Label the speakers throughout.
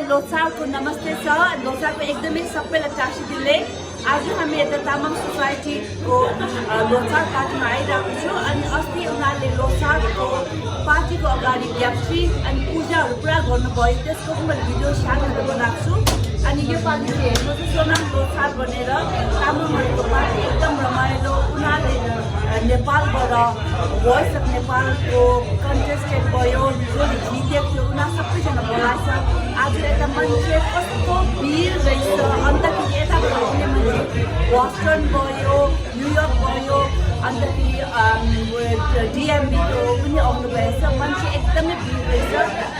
Speaker 1: लोसारको नमस्ते छ। लोसारको एकदमै सबैलाई चासी दिले। आज हामी यता तामाङ सोसाइटीको लोसार पार्टीमा आइरहेको छु अनि अस्ति उनीहरूले लोसारको पार्टीको अगाडि ग्याप्सी अनि पूजाहरू पुरा गर्नुभयो। त्यसको पनि मैले भिडियो सानोहरू बनाएको छु। अनि यो पालि चाहिँ हेर्नु चाहिँ सोनाम लोसार भनेर तामाङहरूको पार्टी एकदम रमाइलो। उनीहरूले नेपालबाट भोइस अफ नेपालको कन्टेस्टेन्ट भयो, जसले जितेको थियो उनीहरू सबैजना बोलाएको छ। आज यता मान्छे कस्तो भिड रहेछ। अन्तखेरि यताबाट आउने मान्छे बोस्टन भयो, न्युयोर्क भयो, अन्तखेरि डिएमबीको पनि आउनुभएछ। मान्छे एकदमै भिड रहेछ।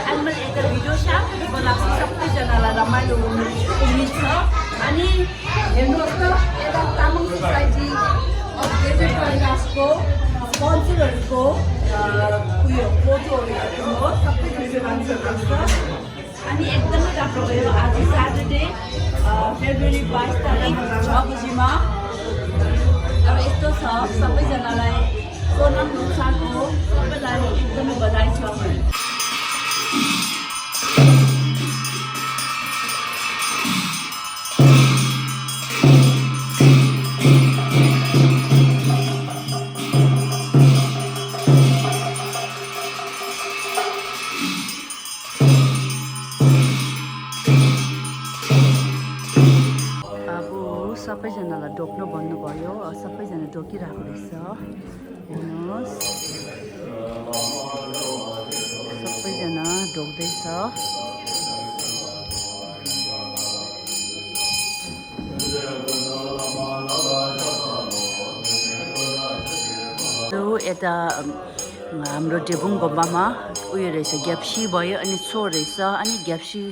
Speaker 1: अनि मैले यता भिडियो सानो बनाएको छु, सबैजनालाई रमाइलो हुनेछ। अनि हेर्नुहोस् त यता तामाङ सोसाइटी कैलाशको स्पोन्सरहरूको उयो फोटोहरू हेर्नुहोस्, सबै भिडियो मान्छेहरू छ। अनि एकदमै राम्रो भयो। आज स्याटरडे फेब्रुअरी 22 तारिक 6 बजीमा अब यस्तो छ। सबैजनालाई सोनाम लोसारको सबैलाई एकदमै बधाई छ। सबैजनालाई ढोक्नु भन्नुभयो। सबैजना ढोकिरहेको रहेछ। हेर्नुहोस् सबैजना ढोक्दैछ। यता हाम्रो डेबुङ गुम्बामा उयो रहेछ, ग्याप्सी भयो अनि छो रहेछ। अनि ग्याप्सी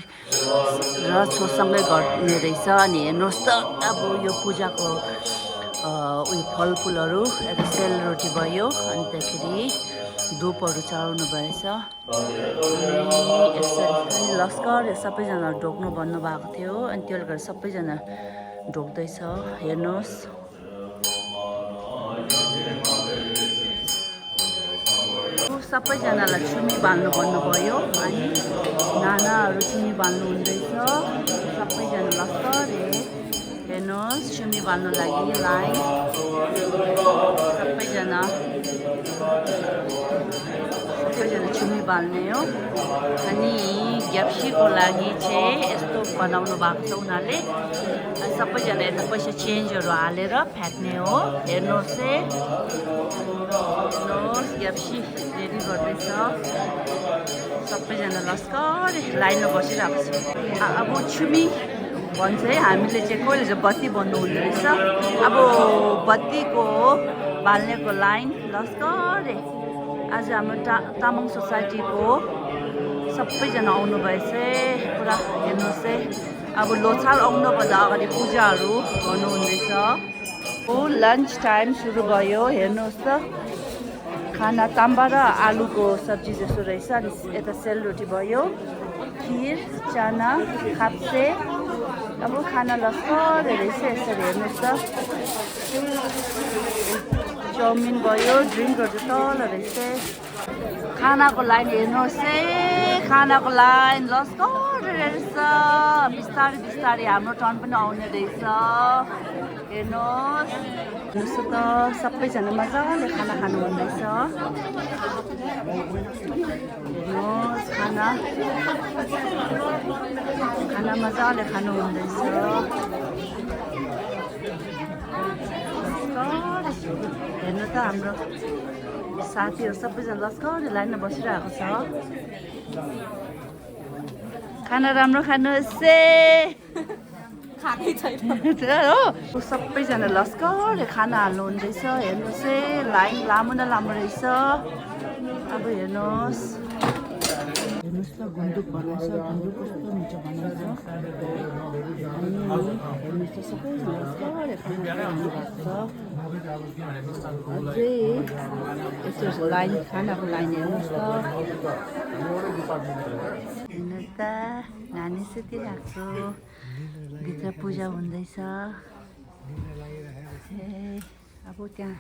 Speaker 1: र छोसँगै गर्ने रहेछ। अनि हेर्नुहोस् त अब यो पूजाको उयो फलफुलहरू यता सेलरोटी भयो, अन्तखेरि धुपहरू चढाउनु भएछ। अनि यसरी लस्कर सबैजना ढोक्नु भन्नुभएको थियो। अनि त्यसले गर्दा सबैजना ढोक्दैछ। हेर्नुहोस् सबैजनालाई चुन्नी बाल्नु भन्नुभयो। अनि नानाहरू चुन्नी बाल्नु हुँदैछ। सबैजना लस्करे हेर्नुहोस् चुन्नी बाल्नु लागि लाइन सबैजना चुन्नी बाल्ने हो। अनि ग्याप्सीको लागि चाहिँ यस्तो बनाउनु भएको छ उनीहरूले। अनि सबैजना यता पैसा चेन्जहरू हालेर फ्याँक्ने हो। हेर्नुहोस् ग्याप्सी रेडी गर्दैछ। सबैजना लस्कर लाइनमा बसिरहेको छ। अब छुमी भन्छ है, हामीले चाहिँ कहिले चाहिँ बत्ती बन्नु हुँदो रहेछ। अब बत्तीको बाल्नेको लाइन लस्कर। आज हाम्रो तामाङ सोसाइटीको सबैजना आउनुभएछ पुरा। हेर्नुहोस् अब लोसार आउनुभन्दा अगाडि पूजाहरू गर्नुहुँदैछ। लन्च टाइम सुरु भयो। हेर्नुहोस् त खाना ताम्बा र आलुको सब्जी जस्तो रहेछ। अनि यता सेलरोटी भयो, खिर, चना, खाप्से। अब खाना लस्कर रहेछ। यसरी हेर्नुहोस् त चाउमिन भयो, ड्रिङ्कहरू तल रहेछ। खानाको लाइन हेर्नुहोस् खानाको लाइन लस्कर रहेछ। बिस्तारै बिस्तारै हाम्रो टर्न पनि आउने रहेछ। हेर्नुहोस् त सबैजना मजाले खाना खानु हुँदैछ। हेर्नुहोस् खाना मजाले खानु हुँदैछ। हेर्नु त हाम्रो साथीहरू सबैजना लस्कर लाइनमा बसिरहेको छ। खाना राम्रो खानुहोस् खानै छैन हो। सबैजना लस्कर खाना हाल्नु हुँदैछ। हेर्नुहोस् लाइन लामो न लामो रहेछ। अब हेर्नुहोस् त गुन्द्रुक बनाउँछ। गुन्द्रुक कस्तो मिठो बनाउँछ। अनि हेर्नुहोस् त सबैजना लस्कर खाना खानु भएको छ। अझै यस्तो लाइन खानाको लाइन हेर्नुहोस् त। हेर्नु त नानी सुतिरहेको छु। भित्र पूजा हुँदैछ। अब त्यहाँ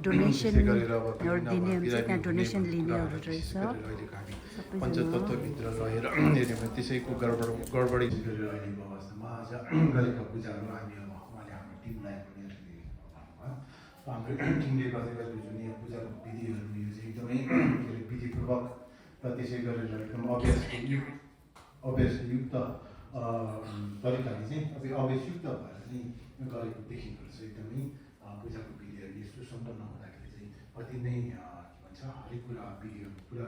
Speaker 1: डोनेसनहरू दिने हुन्छ त्यहाँ डोनेसन लिनेहरू रहेछ सबैजना
Speaker 2: पञ्चतत्त्वभित्र रहेर हेऱ्यो भने त्यसैको गडबडी गरेर अहिलेको अवस्थामा आज गरेका पूजाहरू हामी अब उहाँले हाम्रो टिमलाई पनि हाम्रो टिमले गरेका जुन यो पूजाको विधिहरू यो चाहिँ एकदमै विधिपूर्वक र त्यसै गरेर एकदम अभ्यासयुक्त तरिकाले चाहिँ अभ्यासयुक्त भएर चाहिँ गरेको देखिएको रहेछ एकदमै पूजाको विधिहरू यस्तो सम्पन्न हुँदाखेरि चाहिँ अति नै के भन्छ हरेक कुरा विधिहरू पुरा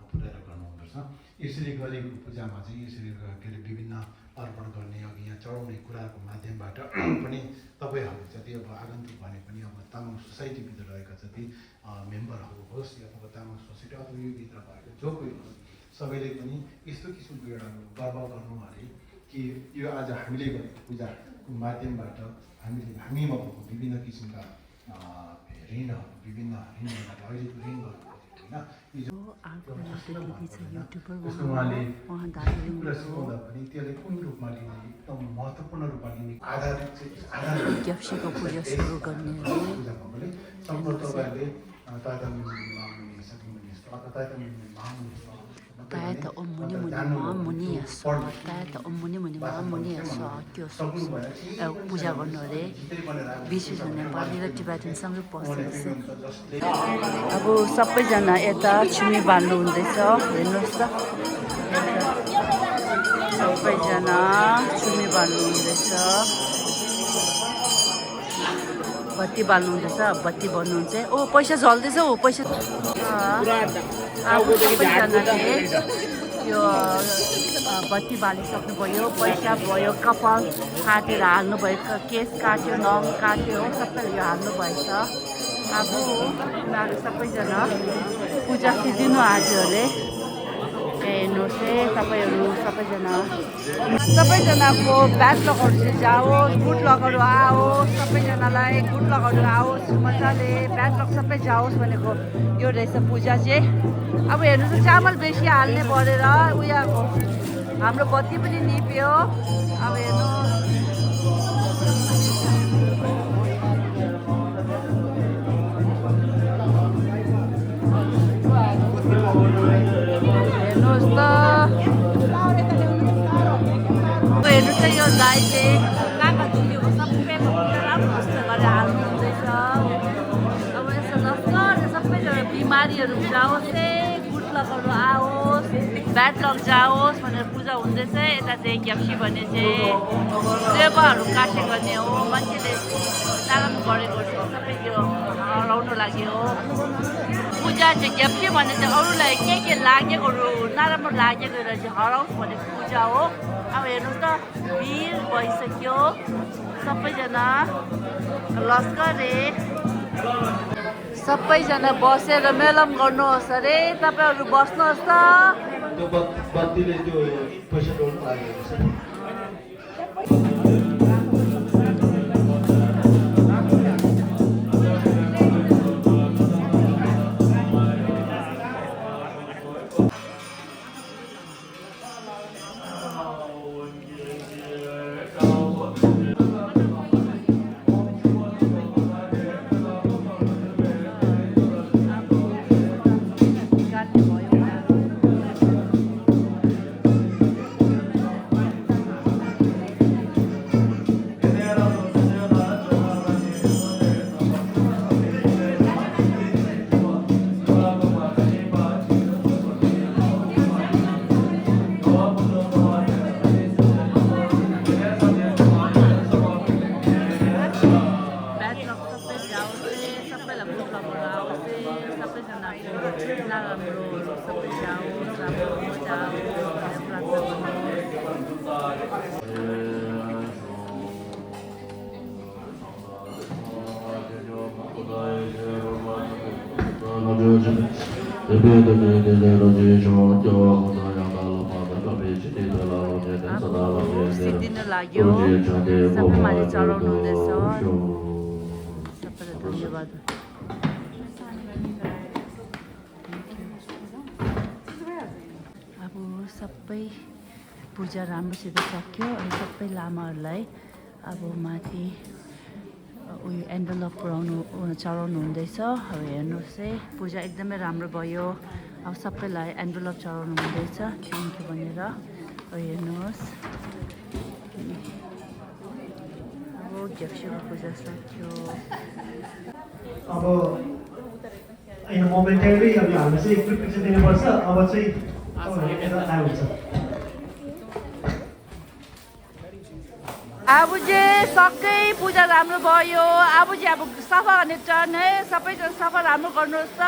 Speaker 2: पुऱ्याएर गर्नुपर्छ यसरी गरेको पूजामा चाहिँ यसरी के अरे विभिन्न अर्पण गर्ने अघि यहाँ चढाउने कुराको माध्यमबाट पनि तपाईँहरू जति अब आगन्तुक भने पनि अब तामाङ सोसाइटीभित्र रहेका जति मेम्बरहरू होस् अथवा तामाङ सोसाइटी अथवा यो भित्र भएको जो कोही होस् सबैले पनि यस्तो किसिमको एउटा गर्व गर्नु अरे कि यो आज हामीले गरेको पूजाको माध्यमबाट हामीमा भएको विभिन्न किसिमका ऋणहरू विभिन्न ऋणहरूलाई अहिलेको ऋण गर्नु महत्त्वपूर्ण रूपमा लिने
Speaker 1: ग्याप्सीको पूजा सुरु गर्ने तायत ओम मुनि मुनि मा मुनि यासो तायत ओम मुनि मुनि मा मुनि यासो त्यो पूजा गर्नु अरे विशेष नेपाली र टिबेटनसँगै पसेछ अब सबैजना यता छिमी बाल्नु हुँदैछ हेर्नुहोस् त सबैजना छिमी बाल्नु हुँदैछ बत्ती बाल्नु हुँदैछ बत्ती बन्नुहुन्छ ओ पैसा झल्दैछ हो पैसा सबैजनाले यो बत्ती बालिसक्नुभयो पैसा भयो कपाल काटेर हाल्नुभयो केस काट्यो नङ काट्यो सबैले यो हाल्नुभएछ अब उनीहरू सबैजना पूजा सिद्धिनु आयो अरे हेर्नुहोस् है तपाईँहरू सबैजनाको ब्याग लगाउनु चाहिँ जाओस् बुट लगाउनु आओस् सबैजनालाई बुट लगाउनु आओस् मजाले ब्याग लग सबै जाओस् भनेको यो रहेछ पूजा चाहिँ अब हेर्नु त चामल बेसी हाल्ने परेर उयो हाम्रो बत्ती पनि निप्यो अब हेर्नु हेर्नु चाहिँ यो गाई चाहिँ कहाँ धुलेको सबै राम्रो गरेर हाल्नु हुँदैछ अब यस्तो लस्कर सबैजना बिमारीहरू जाओस् गुड लगाउनु आओस् ब्याड लक जाओस् भनेर पूजा हुँदैछ यता चाहिँ ग्याप्सी भन्ने चाहिँ देवहरू काटे गर्ने हो मान्छेले नराम्रो गरेको सबै त्यो हराउनु लागि हो पूजा चाहिँ ग्याप्सी भन्ने चाहिँ अरूलाई के लागेकोहरू नराम्रो लागेको चाहिँ हराओस् भनेको पूजा हो अब हेर्नुहोस् त भिड भइसक्यो सबैजना लस्करे सबैजना बसेर मेलम गर्नुहोस् अरे तपाईँहरू बस्नुहोस् त सिद्धिनु लाग्यो सबै माथि चढाउनु हुँदैछ सबैलाई धन्यवाद अब सबै पूजा राम्रोसित सक्यो अनि सबै लामाहरूलाई अब माथि उयो एन्भलप चढाउनु हुँदैछ अब हेर्नुहोस् है पूजा एकदमै राम्रो भयो अब सबैलाई एन्भलप चढाउनु हुँदैछ थ्याङ्क यू भनेर अब हेर्नुहोस् अब झ्याक्सीको पूजा सक्यो
Speaker 3: अब होइन मोमेन्टरी अब हामीले चाहिँ एक पिक्चर दिनुपर्छ अब चाहिँ यता आउँछ
Speaker 1: अब चाहिँ सबै पूजा राम्रो भयो अब चाहिँ अब सफा गर्ने टर्न है सबैजना सफा राम्रो गर्नुहोस् त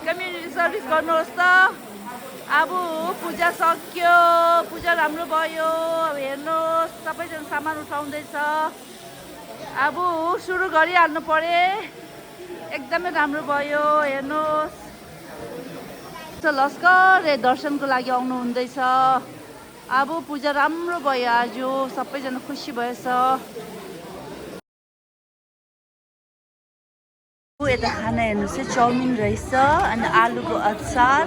Speaker 1: कम्युनिटी सर्भिस गर्नुहोस् त अब पूजा सक्यो पूजा राम्रो भयो अब हेर्नुहोस् सबैजना सामान उठाउँदैछ अब सुरु गरिहाल्नु पर्यो एकदमै राम्रो भयो हेर्नुहोस् लस्करले दर्शनको लागि आउनु हुँदैछ अब पूजा राम्रो भयो आज सबैजना खुसी भएछ यता खाना हेर्नुहोस् है चाउमिन रहेछ अनि आलुको अचार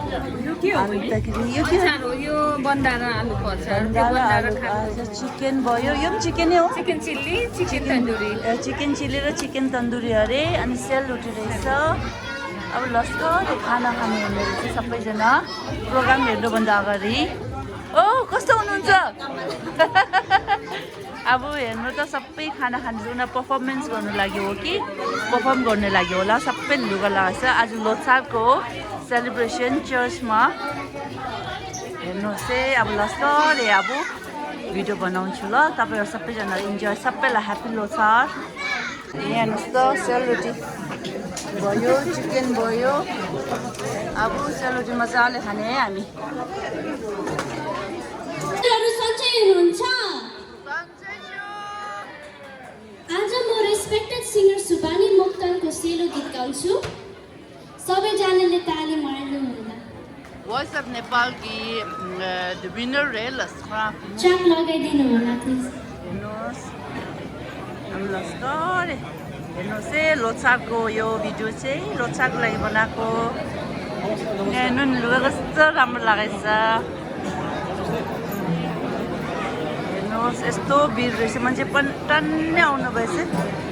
Speaker 1: चिकन भयो यो पनि चिकनै हो चिकन चिल्ली र चिकन तन्दुरी अरे अनि सेलरोटी रहेछ अब लस्कर खाना खानु हुने रहेछ सबैजना प्रोग्राम हेर्नुभन्दा अगाडि ओ कस्तो हुनुहुन्छ अब हेर्नु त सबै खाना खानु उनीहरू पर्फर्मेन्स गर्नु लागि हो कि पर्फर्म गर्नु लागि होला सबै लुगा लगाएको छ आज लोसारको सेलिब्रेसन चर्चमा हेर्नुहोस् है अब लस्करले अब भिडियो बनाउँछु ल तपाईँहरू सबैजना इन्जोय सबैलाई ह्याप्पी लोसार हेर्नुहोस् त सेलरोटी भयो चिकन भयो अब सेलरोटी मजाले खाने है हामी
Speaker 4: आज म रेस्पेक्टेड सिंगर सुबानी मोक्तानको सेलो गीत गाउँछु सबैजनाले ताली मार्नु होला
Speaker 1: Voice of Nepal Ki the winner है लस्कर
Speaker 4: ट्र्याक लगाइदिनु होला प्लिज
Speaker 1: हेर्नुहोस् हामी लस्कर हेर्नुहोस् है लोछारको यो भिडियो चाहिँ लोछारको लागि बनाएको नुन लुगा कस्तो राम्रो लागेछ हेर्नुहोस् यस्तो भिड रहेछ मान्छे पनि टन्नै आउनु भएछ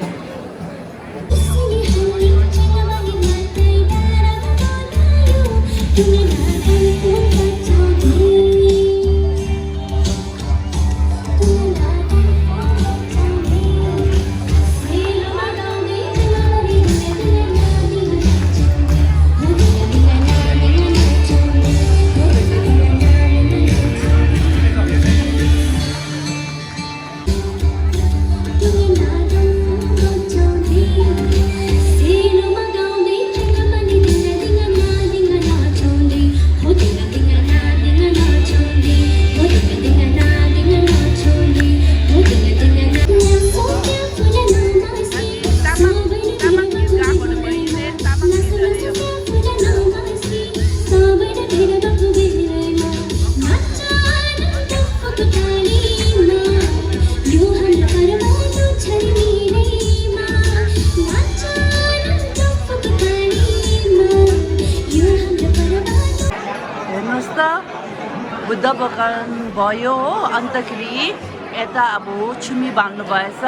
Speaker 1: बुद्ध भगवान भयो हो अन्तखेरि यता अब छुमी बाँध्नु भएछ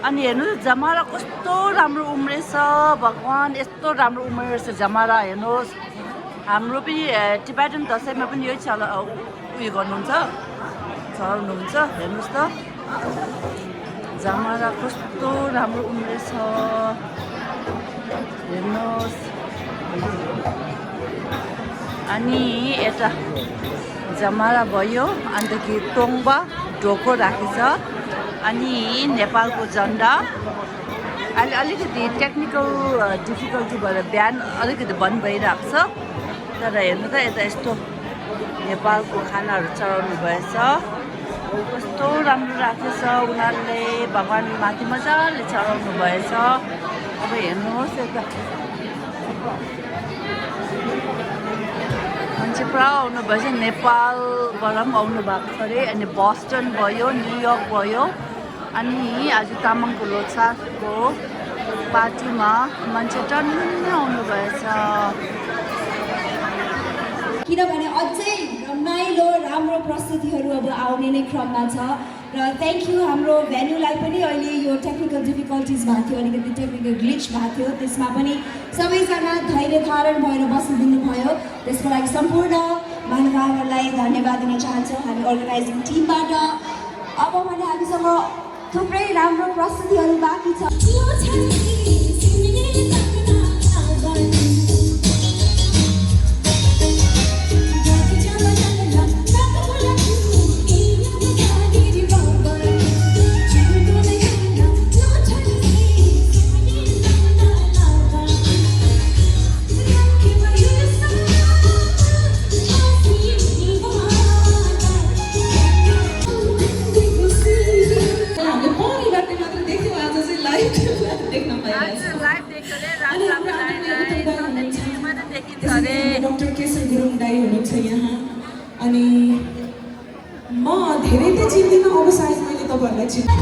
Speaker 1: अनि हेर्नुहोस् जमारा कस्तो राम्रो उम्रेछ भगवान यस्तो राम्रो उम्रेछ जमारा हेर्नुहोस् हाम्रो पनि टिबेटन दसैँमा पनि यही उयो गर्नुहुन्छ चढाउनुहुन्छ हेर्नुहोस् त जमारा कस्तो राम्रो उम्रेछ हेर्नुहोस् अनि यता जमारा भयो अन्तखेरि तोङ्बा ढोको राखेछ अनि नेपालको झन्डा अहिले अलिकति टेक्निकल डिफिकल्टी भएर बिहान अलिकति बन्द भइरहेको छ तर हेर्नु त यता यस्तो नेपालको खानाहरू चढाउनु भएछ कस्तो राम्रो राखेछ उनीहरूले भगवान् माथि मजाले चढाउनु भएछ अब हेर्नुहोस् यता मान्छे पुरा आउनु भएछ नेपालबाट पनि आउनु भएको छ अरे अनि बोस्टन भयो न्युयोर्क भयो अनि आज तामाङको लोछारको पार्टीमा मान्छे टन्नै आउनु भएछ
Speaker 4: किनभने अझै रमाइलो राम्रो प्रस्तुतिहरू अब आउने नै क्रममा छ
Speaker 5: र थ्याङ्क यू हाम्रो भेन्यूलाई पनि अहिले यो टेक्निकल डिफिकल्टिज भएको थियो, अलिकति टेक्निकल ग्लिच भएको थियो, त्यसमा पनि सबैजना धैर्य धारण भएर बसिदिनु भयो। त्यसको लागि सम्पूर्ण महानुभावहरूलाई धन्यवाद दिन चाहन्छौँ हामी अर्गनाइजिङ टिमबाट। अब भने हामीसँग थुप्रै राम्रो प्रस्तुतिहरू बाँकी छ।
Speaker 6: डाक्टर केशर गुरुङ दाई हुनुहुन्छ यहाँ। अनि म धेरै त चिन्दिनँ, अब सायद मैले तपाईँहरूलाई चिन्नु।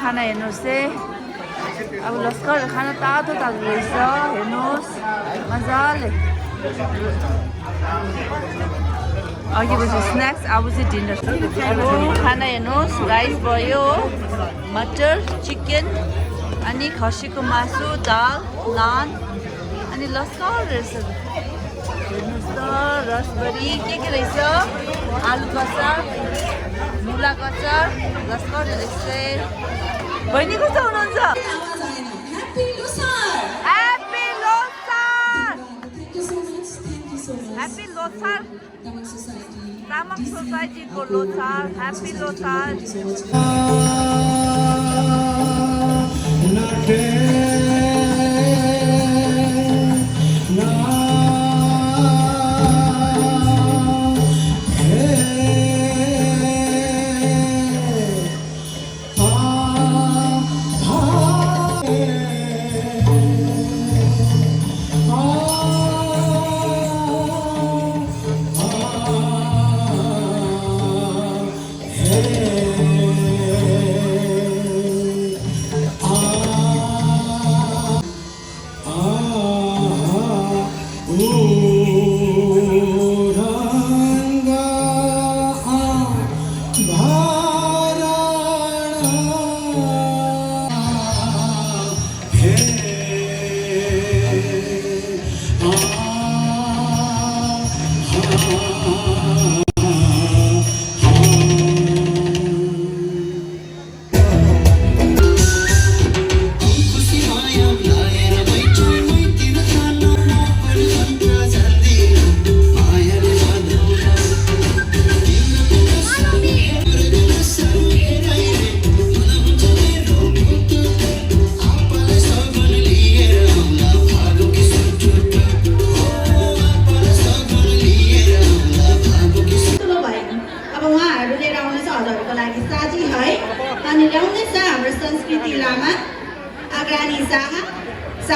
Speaker 1: खाना हेर्नुहोस् है, अब लस्कर खाना तातो तातो रहेछ, हेर्नुहोस् मजाले। अघि पछि स्न्याक्स, अब चाहिँ डिनर। खाना हेर्नुहोस्, राइस भयो, मटर, चिकन, अनि खसीको मासु, दाल, नान, अनि लस्कर रहेछ। हेर्नुहोस् त, रसबरी के रहेछ, आलु कचार, मुला कचार, लस्कर रहेछ। बहिनी कस्तो हुनुहुन्छ? ह्याप्पी लोसार! ह्याप्पी लोसार! तामाङ सोसाइटीको Losar, happy Losar!
Speaker 6: Oh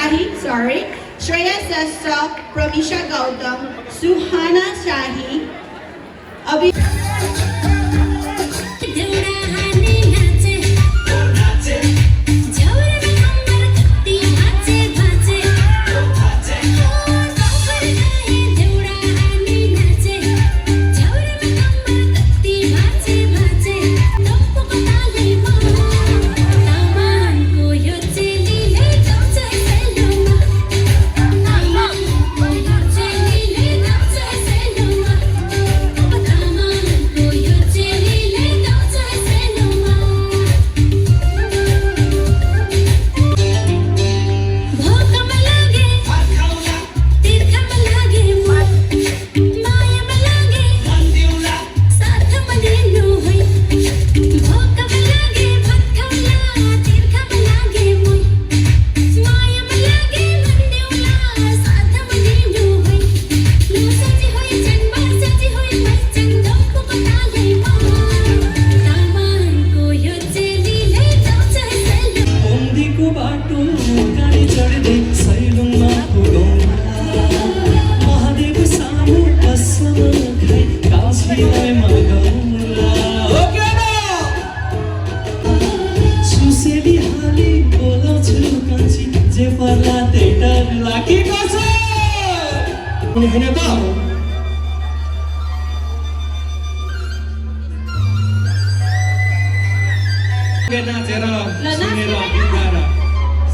Speaker 7: Shahi, Shreya Sesta, Pramisha Gautam, Suhana Shahi,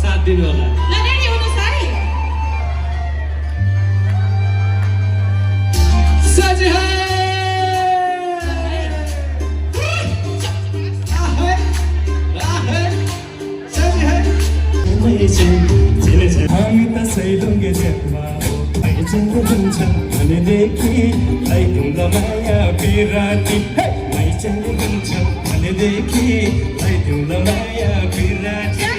Speaker 8: साथ दिनु होला
Speaker 9: हामी त सैलुङ्गे जेठमा आइचेको हुन्छ भनेदेखि आइपुग्दा माया बिराती आइचेको हुन्छ भनेदेखि आइपुग्दा माया बिराती